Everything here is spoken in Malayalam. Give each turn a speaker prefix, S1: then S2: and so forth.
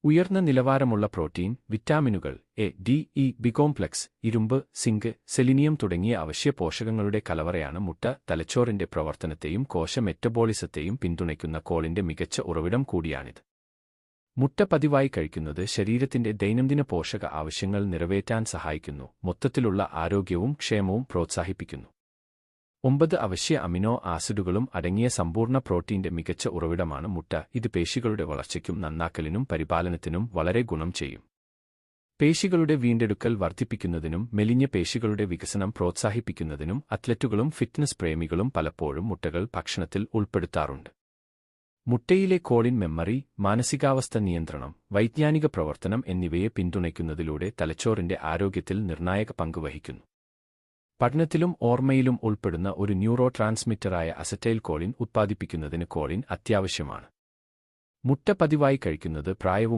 S1: ഉയർന്ന നിലവാരമുള്ള പ്രോട്ടീൻ, വിറ്റാമിനുകൾ A, D, E, B complex, ഇരുമ്പ്, സിങ്ക്, സെലിനിയം തുടങ്ങിയ അവശ്യ പോഷകങ്ങളുടെ കലവറയാണ് മുട്ട. തലച്ചോറിന്റെ പ്രവർത്തനത്തെയും കോശ മെറ്റബോളിസത്തെയും പിന്തുണയ്ക്കുന്ന കോളിന്റെ മികച്ച ഉറവിടം കൂടിയാണിത്. മുട്ട പതിവായി കഴിക്കുന്നത് ശരീരത്തിന്റെ ദൈനംദിന പോഷക ആവശ്യങ്ങൾ നിറവേറ്റാൻ സഹായിക്കുന്നു, മൊത്തത്തിലുള്ള ആരോഗ്യവും ക്ഷേമവും പ്രോത്സാഹിപ്പിക്കുന്നു. 9 അവശ്യ അമിനോ ആസിഡുകളും അടങ്ങിയ സമ്പൂർണ്ണ പ്രോട്ടീന്റെ മികച്ച ഉറവിടമാണ് മുട്ട. ഇത് പേശികളുടെ വളർച്ചയ്ക്കും നന്നാക്കലിനും പരിപാലനത്തിനും വളരെ ഗുണം ചെയ്യും. പേശികളുടെ വീണ്ടെടുക്കൽ വർദ്ധിപ്പിക്കുന്നതിനും മെലിഞ്ഞ പേശികളുടെ വികസനം പ്രോത്സാഹിപ്പിക്കുന്നതിനും അത്ലറ്റുകളും ഫിറ്റ്നസ് പ്രേമികളും പലപ്പോഴും മുട്ടകൾ ഭക്ഷണത്തിൽ ഉൾപ്പെടുത്താറുണ്ട്. മുട്ടയിലെ കോളിൻ മെമ്മറി, മാനസികാവസ്ഥ നിയന്ത്രണം, വൈജ്ഞാനിക പ്രവർത്തനം എന്നിവയെ പിന്തുണയ്ക്കുന്നതിലൂടെ തലച്ചോറിന്റെ ആരോഗ്യത്തിൽ നിർണായക പങ്ക് വഹിക്കുന്നു. പഠനത്തിലും ഓർമ്മയിലും ഉൾപ്പെടുന്ന ഒരു ന്യൂറോ ട്രാൻസ്മിറ്ററായ അസറ്റൈൽ കോളിൻ ഉത്പാദിപ്പിക്കുന്നതിന് കോളിൻ അത്യാവശ്യമാണ്. മുട്ട പതിവായി കഴിക്കുന്നത് പ്രായവും